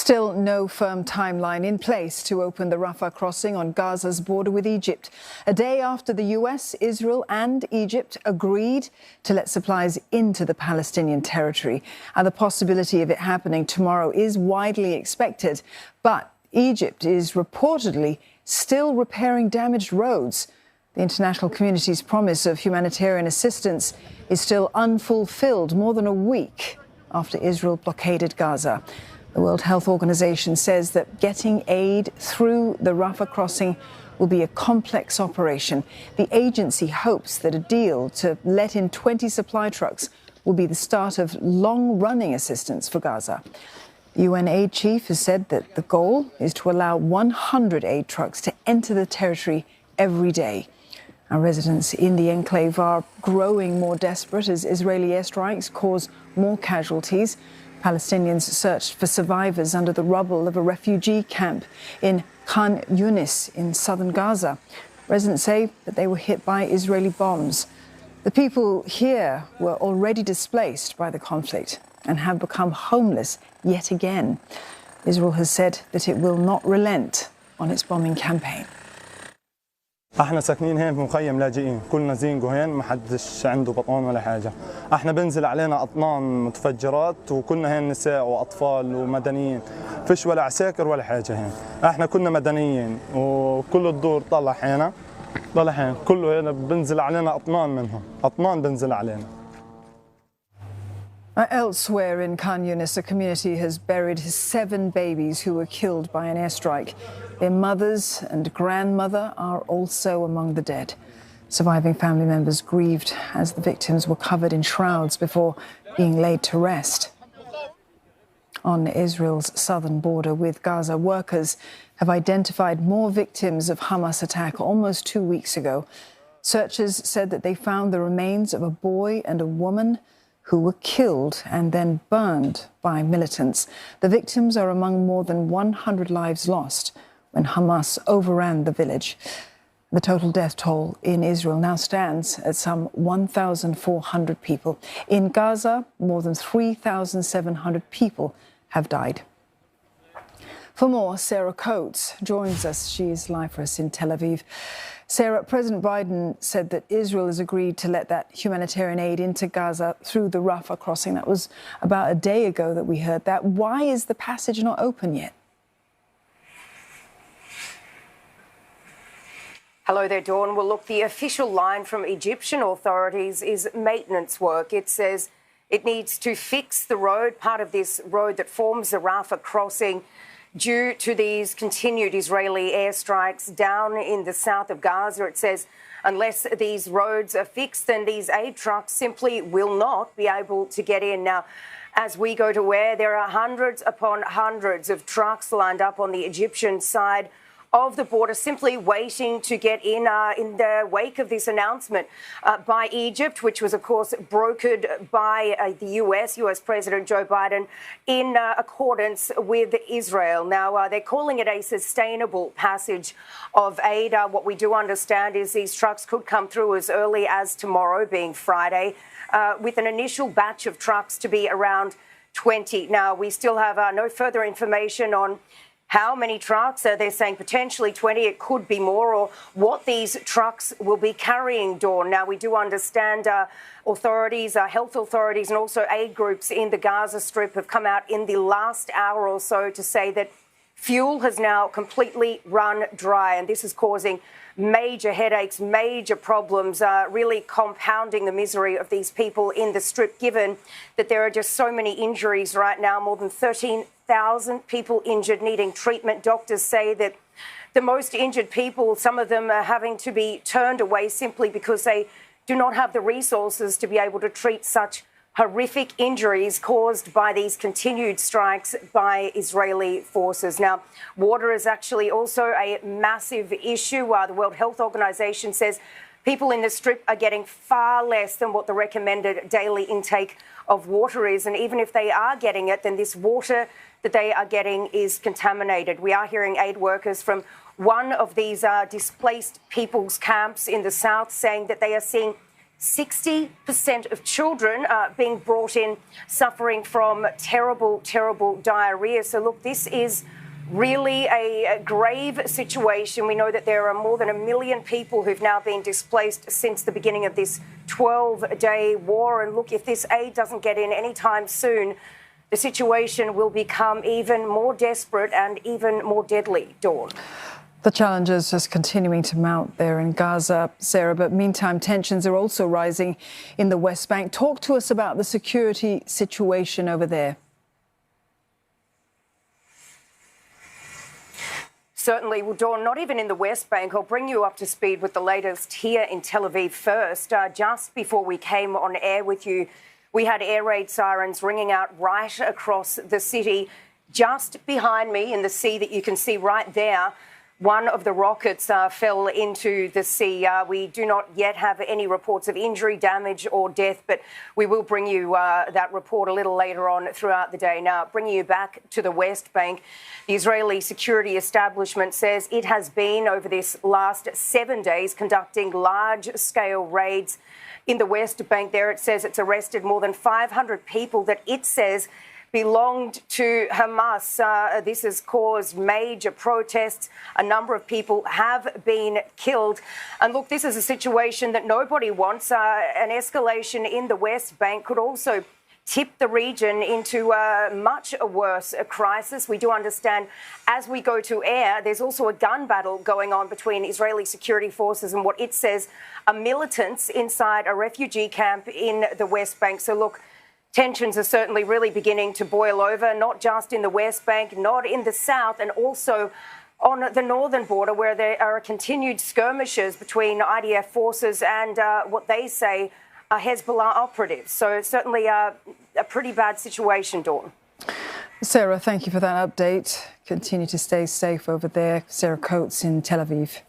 Still no firm timeline in place to open the Rafah crossing on Gaza's border with Egypt. A day after the US, Israel and Egypt agreed to let supplies into the Palestinian territory. And the possibility of it happening tomorrow is widely expected. But Egypt is reportedly still repairing damaged roads. The international community's promise of humanitarian assistance is still unfulfilled more than a week after Israel blockaded Gaza. The World Health Organization says that getting aid through the Rafah crossing will be a complex operation. The agency hopes that a deal to let in 20 supply trucks will be the start of long-running assistance for Gaza. The UN aid chief has said that the goal is to allow 100 aid trucks to enter the territory every day. Our residents in the enclave are growing more desperate as Israeli airstrikes cause more casualties. Palestinians searched for survivors under the rubble of a refugee camp in Khan Yunis in southern Gaza. Residents say that they were hit by Israeli bombs. The people here were already displaced by the conflict and have become homeless yet again. Israel has said that it will not relent on its bombing campaign. احنا ساكنين هين في مخيم لاجئين، كلنا زينجو هين، ما حدش عنده بطان ولا حاجه. احنا بنزل علينا اطنان متفجرات وكلنا هين نساء واطفال ومدنيين، فيش ولا عساكر ولا حاجه هين. احنا كنا مدنيين وكل الدور طلع هين كله هنا بنزل علينا اطنان منهم، اطنان بنزل علينا. Elsewhere in Khan Yunis, a community has buried 7 babies who were killed by an airstrike. Their mothers and grandmother are also among the dead. Surviving family members grieved as the victims were covered in shrouds before being laid to rest. On Israel's southern border with Gaza, workers have identified more victims of Hamas attack almost 2 weeks ago. Searchers said that they found the remains of a boy and a woman who were killed and then burned by militants. The victims are among more than 100 lives lost when Hamas overran the village. The total death toll in Israel now stands at some 1,400 people. In Gaza, more than 3,700 people have died. For more, Sarah Coates joins us. She is live for us in Tel Aviv. Sarah, President Biden said that Israel has agreed to let that humanitarian aid into Gaza through the Rafah crossing. That was about a day ago that we heard that. Why is the passage not open yet? Hello there, Dawn. Well, look, the official line from Egyptian authorities is maintenance work. It says it needs to fix the road, part of this road that forms the Rafah crossing, due to these continued Israeli airstrikes down in the south of Gaza. It says unless these roads are fixed, then these aid trucks simply will not be able to get in. Now, as we go to where there are hundreds upon hundreds of trucks lined up on the Egyptian side of the border, simply waiting to get in the wake of this announcement by Egypt, which was, of course, brokered by the US President Joe Biden in accordance with Israel. Now, they're calling it a sustainable passage of aid. What we do understand is these trucks could come through as early as tomorrow, being Friday, with an initial batch of trucks to be around 20. Now, we still have no further information on how many trucks. They're saying potentially 20, it could be more, or what these trucks will be carrying, Dawn. Now, we do understand authorities, health authorities and also aid groups in the Gaza Strip have come out in the last hour or so to say that fuel has now completely run dry, and this is causing major headaches, major problems, really compounding the misery of these people in the Strip, given that there are just so many injuries right now, more than 13,000 people injured, needing treatment. Doctors say that the most injured people, some of them are having to be turned away simply because they do not have the resources to be able to treat such horrific injuries caused by these continued strikes by Israeli forces. Now, water is actually also a massive issue. The World Health Organization says people in the Strip are getting far less than what the recommended daily intake of water is. And even if they are getting it, then this water that they are getting is contaminated. We are hearing aid workers from one of these displaced people's camps in the south saying that they are seeing 60% of children being brought in suffering from terrible, terrible diarrhea. So, look, this is really a grave situation. We know that there are more than 1 million people who've now been displaced since the beginning of this 12-day war. And look, if this aid doesn't get in anytime soon, the situation will become even more desperate and even more deadly. Dawn. The challenges just continuing to mount there in Gaza, Sarah, but meantime, tensions are also rising in the West Bank. Talk to us about the security situation over there. Certainly. Well, Dawn, not even in the West Bank. I'll bring you up to speed with the latest here in Tel Aviv first. Just before we came on air with you, we had air raid sirens ringing out right across the city. Just behind me in the sea that you can see right there, one of the rockets fell into the sea. We do not yet have any reports of injury, damage or death, but we will bring you that report a little later on throughout the day. Now, bringing you back to the West Bank, the Israeli security establishment says it has been, over this last 7 days, conducting large-scale raids in the West Bank. There it says it's arrested more than 500 people that it says belonged to Hamas. This has caused major protests. A number of people have been killed. And look, this is a situation that nobody wants. An escalation in the West Bank could also tip the region into a much worse crisis. We do understand as we go to air, there's also a gun battle going on between Israeli security forces and what it says are militants inside a refugee camp in the West Bank. So look, tensions are certainly really beginning to boil over, not just in the West Bank, not in the south, and also on the northern border, where there are continued skirmishes between IDF forces and what they say are Hezbollah operatives. So it's certainly a pretty bad situation, Dawn. Sarah, thank you for that update. Continue to stay safe over there. Sarah Coates in Tel Aviv.